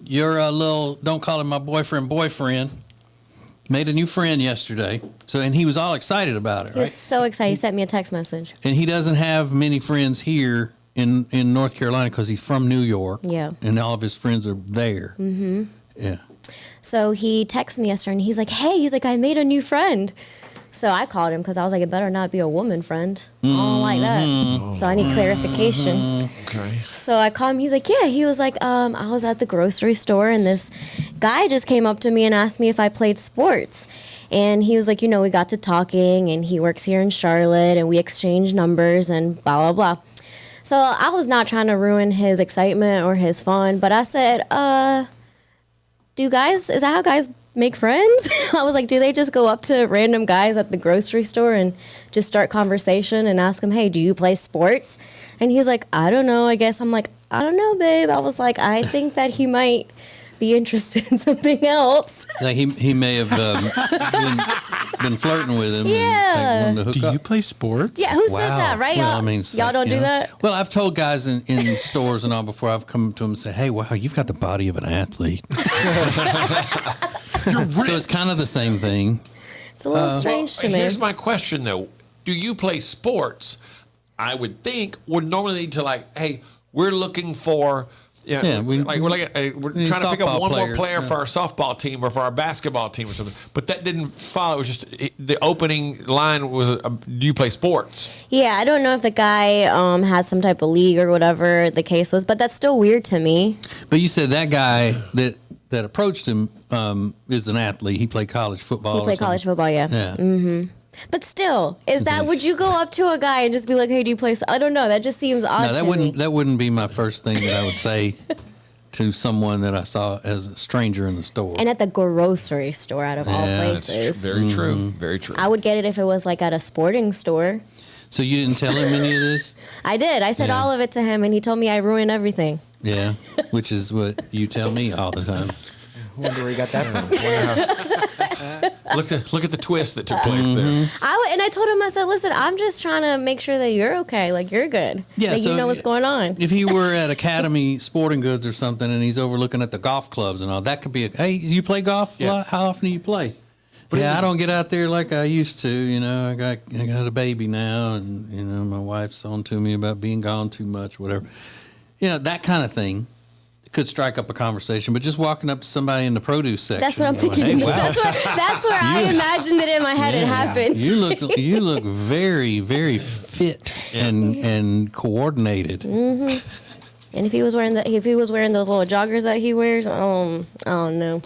Your don't call him my boyfriend, made a new friend yesterday. And he was all excited about it, He was so excited. He sent me a text message. And he doesn't have many friends here in North Carolina because he's from New York. Yeah. And all of his friends are there. Mm-hmm. Yeah. So he texted me yesterday and he's like, hey, I made a new friend. So I called him because I was like, it better not be a woman friend. I don't like that. So I need clarification. Okay. So I called him. He's like, yeah. He was like, I was at the grocery store and this guy just came up to me and asked me if I played sports. And he was like, we got to talking and he works here in Charlotte and we exchanged numbers and blah, blah, blah. So I was not trying to ruin his excitement or his fun, but I said, is that how guys make friends? I was like, do they just go up to random guys at the grocery store and just start conversation and ask them, hey, do you play sports? And he's like, I don't know, I guess. I'm like, I don't know, babe. I was like, I think that he might be interested in something else. Like he may have been flirting with him. Yeah. And wanted to hook Do up. you play sports? Yeah, who says that, right? Well, y'all don't do that? Well, I've told guys in stores and all before I've come to them and say, hey, wow, you've got the body of an athlete. So it's kind of the same thing. It's a little strange to me. Here's my question, though. Do you play sports? I would think would normally lead to hey, we're looking for... Yeah, we're trying to pick up one more player for our softball team or for our basketball team or something. But that didn't follow. It was just the opening line was, do you play sports? Yeah, I don't know if the guy has some type of league or whatever the case was, but that's still weird to me. But you said that guy that approached him is an athlete. He played college football. He played college football, yeah. Yeah. Mm-hmm. But still, would you go up to a guy and just be like, hey, do you play? I don't know. That just seems odd to me. That wouldn't be my first thing that I would say to someone that I saw as a stranger in the store. And at the grocery store, out of all places. That's very true. Very true. I would get it if it was at a sporting store. So you didn't tell him any of this? I did. I said all of it to him, and he told me I ruined everything. Yeah, which is what you tell me all the time. I wonder where he got that from. Look at the twist that took place there. And I told him, I said, listen, I'm just trying to make sure that you're okay. You're good. Yeah, you know what's going on. If he were at Academy Sporting Goods or something and he's overlooking at the golf clubs and all, that could be hey, you play golf? Yeah. How often do you play? But I don't get out there like I used to. I got a baby now, and my wife's on to me about being gone too much, whatever. That kind of thing could strike up a conversation. But just walking up to somebody in the produce section, that's what I'm thinking. Hey, wow. That's where I imagined it in my head. It happened. You look very, very fit and coordinated. Mm-hmm. And if he was wearing those little joggers that he wears, I don't know.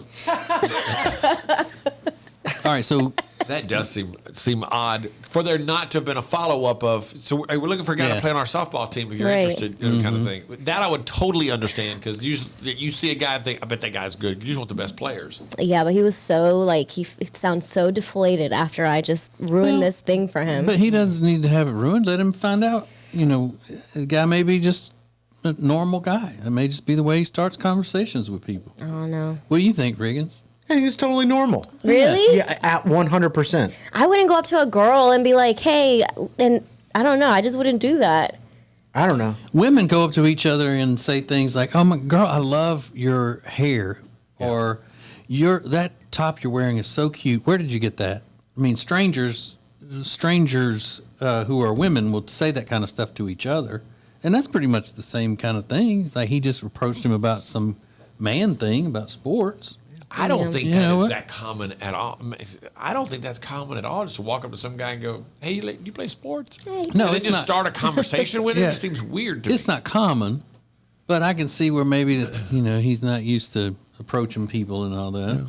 All right, so that does seem odd for there not to have been a follow-up of, so we're looking for a guy to play on our softball team if you're interested, kind of thing. That I would totally understand because you see a guy and think, I bet that guy's good. You just want the best players. Yeah, but he was so, he sounds so deflated after I just ruined this thing for him. But he doesn't need to have it ruined. Let him find out, the guy may be just a normal guy. It may just be the way he starts conversations with people. I don't know. What do you think, Riggins? I think it's totally normal. Really? Yeah, at 100%. I wouldn't go up to a girl and be like, hey, and I don't know. I just wouldn't do that. I don't know. Women go up to each other and say things like, oh, my girl, I love your hair. Yeah. Or that top you're wearing is so cute. Where did you get that? I mean, strangers who are women will say that kind of stuff to each other. And that's pretty much the same kind of thing. It's like he just approached him about some man thing, about sports. I don't think that is that common at all. I don't think that's common at all. Just to walk up to some guy and go, "Hey, you play sports?" Hey. No, and it's then just not. start a conversation with him. It seems weird to me. It's not common, but I can see where maybe he's not used to approaching people and all that.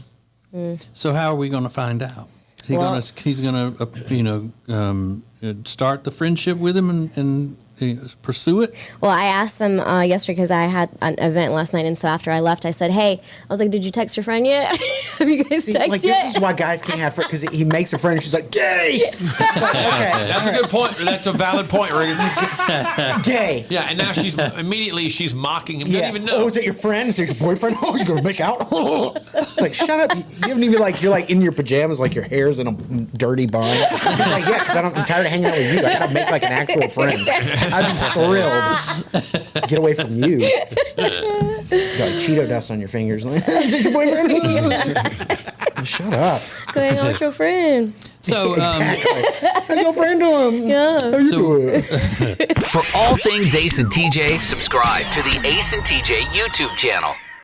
Yeah. Mm. So how are we going to find out? He's going to start the friendship with him and pursue it? Well, I asked him yesterday because I had an event last night, and so after I left, I said, "Hey," I was like, "Did you text your friend yet? Have you guys texted yet?" This is why guys can't have friends, because he makes a friend and she's like, "Gay." It's like, okay, that's a good point. That's a valid point, Riggins. Gay. Yeah, and now she's mocking him. Doesn't even know. Oh, is that your friend? Is that your boyfriend? Oh, you're gonna make out? It's like, shut up. You haven't even you're in your pajamas, like your hair's in a dirty bun. He's like, yeah, because I'm tired of hanging out with you. I gotta make an actual friend. thrilled. Get away from you. You got like Cheeto dust on your fingers. Is that your boyfriend? Shut up. Go hang out with your friend. So, How's your friend doing? Yeah. How you doing? For all things Ace and TJ, subscribe to the Ace and TJ YouTube channel.